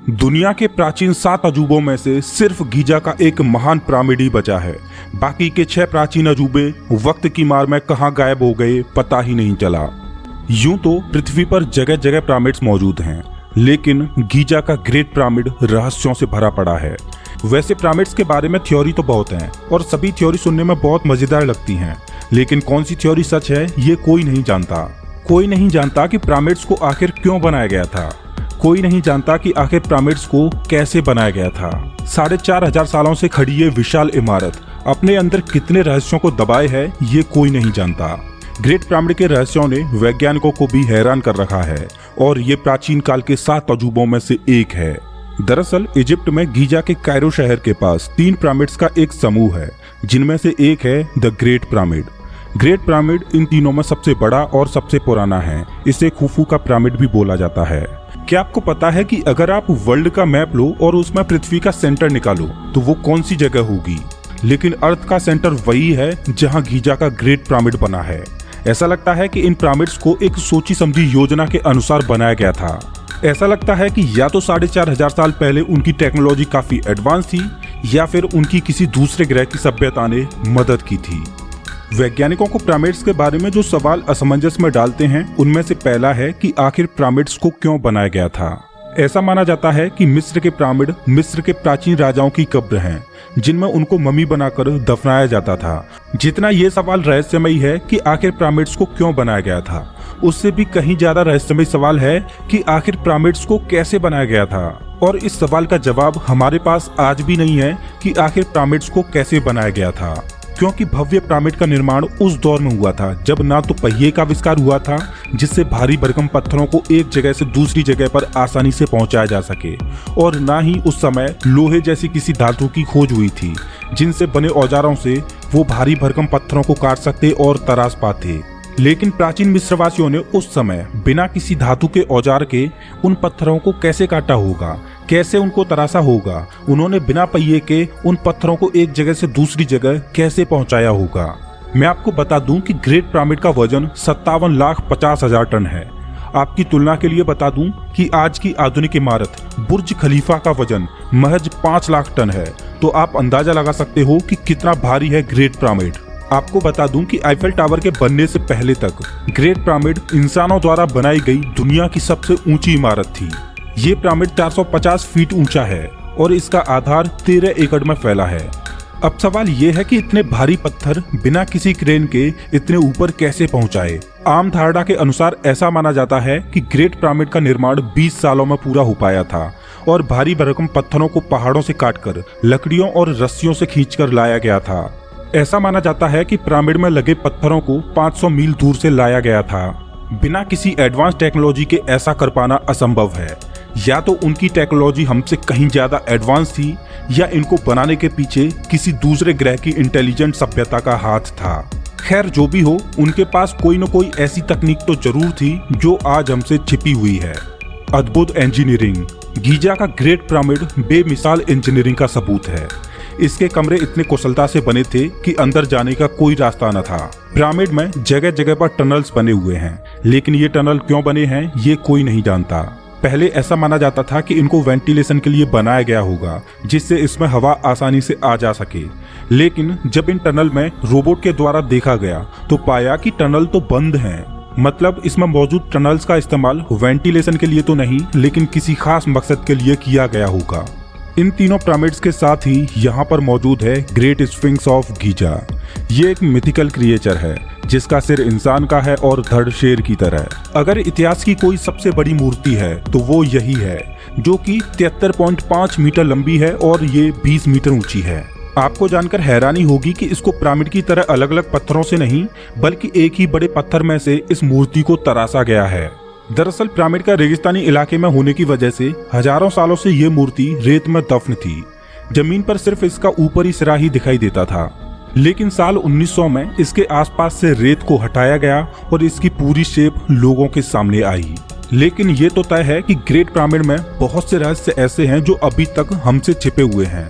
दुनिया के प्राचीन 7 अजूबों में से सिर्फ गीजा का एक महान पिरामिड ही बचा है। बाकी के 6 प्राचीन अजूबे वक्त की मार में कहां गायब हो गए पता ही नहीं चला। यूं तो पृथ्वी पर जगह जगह पिरामिड्स मौजूद हैं, लेकिन गीजा का ग्रेट पिरामिड रहस्यों से भरा पड़ा है। वैसे पिरामिड्स के बारे में थ्योरी तो बहुत हैं और सभी थ्योरी सुनने में बहुत मजेदार लगती हैं, लेकिन कौन सी थ्योरी सच है ये कोई नहीं जानता। कोई नहीं जानता कि पिरामिड्स को आखिर क्यों बनाया गया था। कोई नहीं जानता कि आखिर पिरामिड्स को कैसे बनाया गया था। 4500 सालों से खड़ी ये विशाल इमारत अपने अंदर कितने रहस्यों को दबाए है ये कोई नहीं जानता। ग्रेट पिरामिड के रहस्यों ने वैज्ञानिकों को भी हैरान कर रखा है और ये प्राचीन काल के 7 अजूबों में से एक है। दरअसल इजिप्ट में गीजा के कायरो शहर के पास 3 पिरामिड्स का एक समूह है, जिनमें से एक है the great pyramid. Great pyramid इन तीनों में सबसे बड़ा और सबसे पुराना है। इसे खुफू का पिरामिड भी बोला जाता है। क्या आपको पता है कि अगर आप वर्ल्ड का मैप लो और उसमें पृथ्वी का सेंटर निकालो तो वो कौन सी जगह होगी? लेकिन अर्थ का सेंटर वही है जहां गीजा का ग्रेट पिरामिड बना है। ऐसा लगता है कि इन पिरामिड्स को एक सोची समझी योजना के अनुसार बनाया गया था। ऐसा लगता है कि या तो 4500 साल पहले उनकी टेक्नोलॉजी काफी एडवांस थी या फिर उनकी किसी दूसरे ग्रह की सभ्यता ने मदद की थी। वैज्ञानिकों को पिरामिड्स के बारे में जो सवाल असमंजस में डालते हैं उनमें से पहला है कि आखिर पिरामिड्स को क्यों बनाया गया था। ऐसा माना जाता है कि मिस्र के पिरामिड मिस्र के प्राचीन राजाओं की कब्र हैं, जिनमें उनको मम्मी बनाकर दफनाया जाता था। जितना ये सवाल रहस्यमयी है कि आखिर पिरामिड्स को क्यों बनाया गया था, उससे भी कहीं ज्यादा रहस्यमयी सवाल है कि आखिर पिरामिड्स को कैसे बनाया गया था। और इस सवाल का जवाब हमारे पास आज भी नहीं है कि आखिर पिरामिड्स को कैसे बनाया गया था, क्योंकि भव्य पिरामिड का निर्माण उस दौर में हुआ था जब ना तो पहिए का आविष्कार हुआ था जिससे भारी भरकम पत्थरों को एक जगह से दूसरी जगह पर आसानी से पहुंचाया जा सके, और ना ही उस समय लोहे जैसी किसी धातु की खोज हुई थी जिनसे बने औजारों से वो भारी भरकम पत्थरों को काट सकते और तराश पाते। लेकिन प्राचीन मिस्रवासियों ने उस समय बिना किसी धातु के औजार के उन पत्थरों को कैसे काटा होगा, कैसे उनको तराशा होगा? उन्होंने बिना पहिए के उन पत्थरों को एक जगह से दूसरी जगह कैसे पहुंचाया होगा? मैं आपको बता दूं कि ग्रेट पिरामिड का वजन 57,50,000 टन है। आपकी तुलना के लिए बता दूं कि आज की आधुनिक इमारत बुर्ज खलीफा का वजन महज 5 लाख टन है। तो आप अंदाजा लगा सकते हो कि कितना भारी है ग्रेट पिरामिड। आपको बता दूं कि आईफेल टावर के बनने से पहले तक ग्रेट पिरामिड इंसानों द्वारा बनाई गई दुनिया की सबसे ऊंची इमारत थी। ये पिरामिड 450 फीट ऊंचा है और इसका आधार 13 एकड़ में फैला है। अब सवाल ये है कि इतने भारी पत्थर बिना किसी क्रेन के इतने ऊपर कैसे पहुंचाए? आम धारणा के अनुसार ऐसा माना जाता है कि ग्रेट पिरामिड का निर्माण 20 सालों में पूरा हो पाया था और भारी भरकम पत्थरों को पहाड़ों से काटकर लकड़ियों और रस्सियों से खींचकर लाया गया था। ऐसा माना जाता है कि पिरामिड में लगे पत्थरों को 500 मील दूर से लाया गया था। बिना किसी एडवांस टेक्नोलॉजी के ऐसा कर पाना असंभव है। या तो उनकी टेक्नोलॉजी हमसे कहीं ज्यादा एडवांस थी या इनको बनाने के पीछे किसी दूसरे ग्रह की इंटेलिजेंट सभ्यता का हाथ था। खैर जो भी हो, उनके पास कोई न कोई ऐसी तकनीक तो जरूर थी जो आज हमसे छिपी हुई है। अद्भुत इंजीनियरिंग। गीजा का ग्रेट पिरामिड बेमिसाल इंजीनियरिंग का सबूत है। इसके कमरे इतने कुशलता से बने थे कि अंदर जाने का कोई रास्ता न था। पिरामिड में जगह जगह पर टनल्स बने हुए हैं, लेकिन ये टनल क्यों बने हैं ये कोई नहीं जानता। पहले ऐसा माना जाता था कि इनको वेंटिलेशन के लिए बनाया गया होगा, जिससे इसमें हवा आसानी से आ जा सके। लेकिन जब इन टनल में रोबोट के द्वारा देखा गया तो पाया कि टनल तो बंद हैं। मतलब इसमें मौजूद टनल्स का इस्तेमाल वेंटिलेशन के लिए तो नहीं, लेकिन किसी खास मकसद के लिए किया गया होगा। इन तीनों पिरामिड्स के साथ ही यहाँ पर मौजूद है ग्रेट स्फिंक्स ऑफ गीजा। ये एक मिथिकल क्रिएचर है जिसका सिर इंसान का है और धड़ शेर की तरह। अगर इतिहास की कोई सबसे बड़ी मूर्ति है तो वो यही है, जो कि 73.5 मीटर लंबी है और ये 20 मीटर ऊंची है। आपको जानकर हैरानी होगी कि इसको पिरामिड की तरह अलग अलग पत्थरों से नहीं बल्कि एक ही बड़े पत्थर में से इस मूर्ति को तराशा गया है। दरअसल पिरामिड का रेगिस्तानी इलाके में होने की वजह से हजारों सालों से ये मूर्ति रेत में दफन थी। जमीन पर सिर्फ इसका ऊपरी सिरा ही दिखाई देता था। लेकिन साल 1900 में इसके आसपास से रेत को हटाया गया और इसकी पूरी शेप लोगों के सामने आई। लेकिन ये तो तय है कि ग्रेट पिरामिड में बहुत से रहस्य ऐसे हैं जो अभी तक हमसे छिपे हुए हैं।